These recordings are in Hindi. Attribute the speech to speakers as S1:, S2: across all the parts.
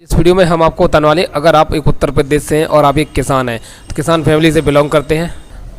S1: इस वीडियो में हम आपको बताने वाले, अगर आप एक उत्तर प्रदेश से हैं और आप एक किसान हैं, तो किसान फैमिली से बिलोंग करते हैं,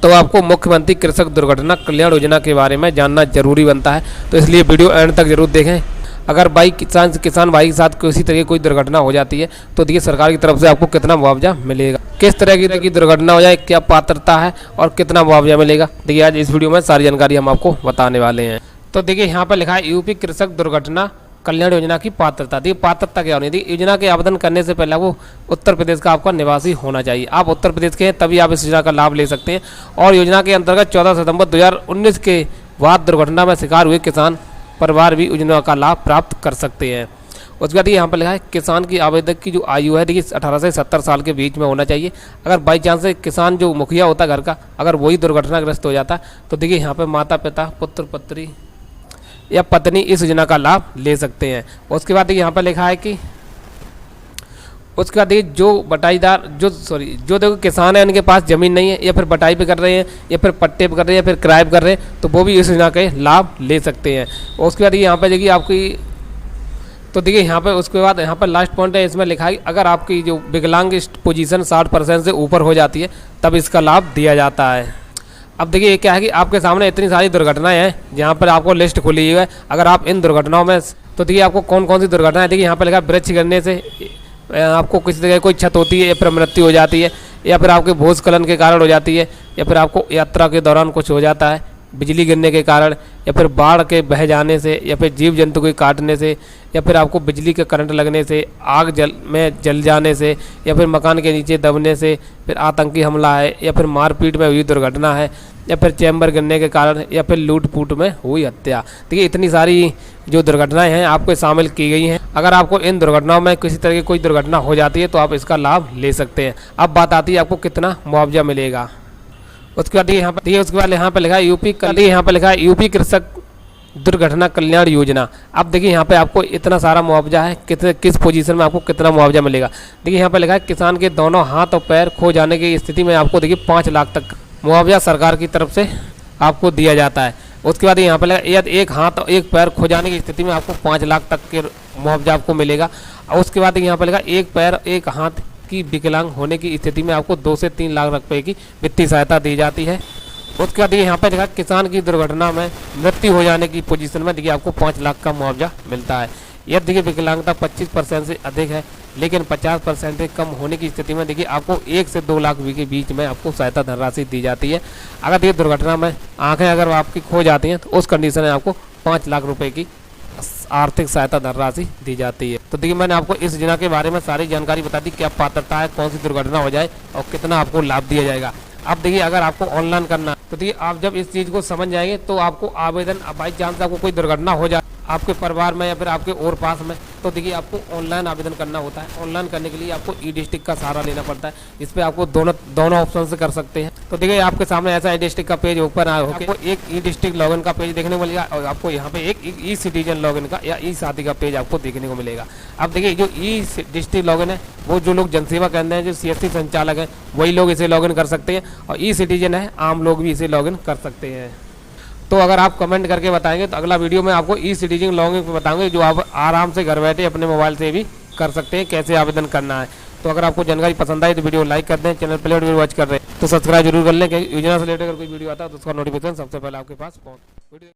S1: तो आपको मुख्यमंत्री कृषक दुर्घटना कल्याण योजना के बारे में जानना जरूरी बनता है। तो इसलिए वीडियो एंड तक जरूर देखें। अगर किसान भाई के साथ किसी तरह की कोई दुर्घटना हो जाती है तो देखिए सरकार की तरफ से आपको कितना मुआवजा मिलेगा, किस तरह की दुर्घटना हो जाए, क्या पात्रता है और कितना मुआवजा मिलेगा। देखिए आज इस वीडियो में सारी जानकारी हम आपको बताने वाले हैं। तो देखिए यहाँ पर लिखा है यूपी कृषक दुर्घटना कल्याण योजना की पात्रता। देखिए पात्रता क्या होनी थी, योजना के आवेदन करने से पहले वो उत्तर प्रदेश का आपका निवासी होना चाहिए। आप उत्तर प्रदेश के हैं तभी आप इस योजना का लाभ ले सकते हैं। और योजना के अंतर्गत 14 सितंबर 2019 के बाद दुर्घटना में शिकार हुए किसान परिवार भी योजना का लाभ प्राप्त कर सकते हैं। उसके बाद यहाँ पर लिखा है किसान की आवेदक की जो आयु है देखिए 18 से 70 साल के बीच में होना चाहिए। अगर बाई चांस से किसान जो मुखिया होता घर का, अगर वही दुर्घटनाग्रस्त हो जाता तो देखिए यहाँ पर माता पिता, पुत्र पुत्री या पत्नी इस योजना का लाभ ले सकते हैं। उसके बाद यहाँ पर लिखा है कि उसके बाद जो देखो किसान है, उनके पास ज़मीन नहीं है या फिर बटाई पे कर रहे हैं या फिर पट्टे पे कर रहे हैं या फिर किराए पे कर रहे हैं, तो वो भी इस योजना के लाभ ले सकते हैं। और उसके बाद यहाँ पर देखिए आपकी, तो देखिए यहाँ पर उसके बाद यहाँ पर लास्ट पॉइंट है, इसमें लिखा है अगर आपकी जो विकलांग पोजीशन 60% से ऊपर हो जाती है तब इसका लाभ दिया जाता है। अब देखिए ये क्या है कि आपके सामने इतनी सारी दुर्घटनाएं हैं जहाँ पर आपको लिस्ट खुली हुई है। अगर आप इन दुर्घटनाओं में, तो देखिए आपको कौन कौन सी दुर्घटनाएं, देखिए यहाँ पर लिखा है वृक्ष गिरने से आपको किसी तरह कोई क्षत होती है या फिर मृत्यु हो जाती है, या फिर आपके भूस्खलन के कारण हो जाती है, या फिर आपको यात्रा के दौरान कुछ हो जाता है, बिजली गिरने के कारण, या फिर बाढ़ के बह जाने से, या फिर जीव जंतु के काटने से, या फिर आपको बिजली का करंट लगने से, आग जल जाने से, या फिर मकान के नीचे दबने से, फिर आतंकी हमला है, या फिर मारपीट में हुई दुर्घटना है, या फिर चैम्बर गिरने के कारण, या फिर लूट फूट में हुई हत्या। देखिए इतनी सारी जो दुर्घटनाएं हैं आपको शामिल की गई हैं। अगर आपको इन दुर्घटनाओं में किसी तरह की कोई दुर्घटना हो जाती है तो आप इसका लाभ ले सकते हैं। अब बात आती है आपको कितना मुआवजा मिलेगा। उसके बाद यहाँ पर लिखा है यूपी कृषक दुर्घटना कल्याण योजना। अब देखिए यहाँ पे आपको इतना सारा मुआवजा है, किस पोजीशन में आपको कितना मुआवजा मिलेगा। देखिए यहाँ पे लिखा है किसान के दोनों हाथ और पैर खो जाने की स्थिति में आपको देखिए 5 लाख तक मुआवजा सरकार की तरफ से आपको दिया जाता है। उसके बाद यहाँ पे लिखा है एक हाथ और एक पैर खो जाने की स्थिति में आपको 5 लाख तक के मुआवजा आपको मिलेगा। और उसके बाद यहाँ पे लिखा है एक पैर एक हाथ की विकलांग होने की स्थिति में आपको 2 से 3 लाख रुपए की वित्तीय सहायता दी जाती है। उसके बाद यहाँ पर देखा किसान की दुर्घटना में मृत्यु हो जाने की पोजीशन में देखिए आपको 5 लाख का मुआवजा मिलता है। यह देखिए विकलांगता 25% से अधिक है लेकिन 50% से कम होने की स्थिति में देखिए आपको 1 से 2 लाख के बीच में आपको सहायता धनराशि दी जाती है। अगर देखिए दुर्घटना में आंखें अगर आपकी खो जाती हैं तो उस कंडीशन में आपको 5 लाख रुपए की आर्थिक सहायता धनराशि दी जाती है। तो देखिए मैंने आपको इस योजना के बारे में सारी जानकारी बता दी, क्या पात्रता है, कौन सी दुर्घटना हो जाए और कितना आपको लाभ दिया जाएगा। अब देखिए अगर आपको ऑनलाइन करना है तो देखिए आप जब इस चीज़ को समझ जाएंगे तो आपको आवेदन, बाई चांस आपको कोई दुर्घटना हो जाए आपके परिवार में या फिर आपके और पास में, तो देखिए आपको ऑनलाइन आवेदन करना होता है। ऑनलाइन करने के लिए आपको ई डिस्ट्रिक्ट का सहारा लेना पड़ता है। इस पर आपको दोनों ऑप्शन से कर सकते हैं। तो देखिए आपके सामने ऐसा ई डिस्ट्रिक्ट का पेज ओपन होकर आपको एक ई डिस्ट्रिक्ट लॉगिन का पेज देखने को मिलेगा और आपको यहाँ पे एक ई सिटीजन लॉगिन का या ई शादी का पेज आपको देखने को मिलेगा। अब देखिए जो ई डिस्ट्रिक्ट लॉगिन है वो जो लोग जनसेवा केंद्र हैं, जो CSC संचालक हैं, वही लोग इसे लॉगिन कर सकते हैं, और ई सिटीजन है आम लोग भी इसे लॉगिन कर सकते हैं। तो अगर आप कमेंट करके बताएंगे तो अगला वीडियो में आपको ई सिटीजन लॉगिन पे बताऊंगे, जो आप आराम से घर बैठे अपने मोबाइल से भी कर सकते हैं, कैसे आवेदन करना है। तो अगर आपको जानकारी पसंद आई तो वीडियो लाइक कर दें, चैनल पर वीडियो वॉच कर रहे हैं तो सब्सक्राइब जरूर कर लें, क्योंकि योजना से रिलेटेड अगर कोई वीडियो आता है तो उसका नोटिफिकेशन सबसे पहले आपके पास पहुंचे।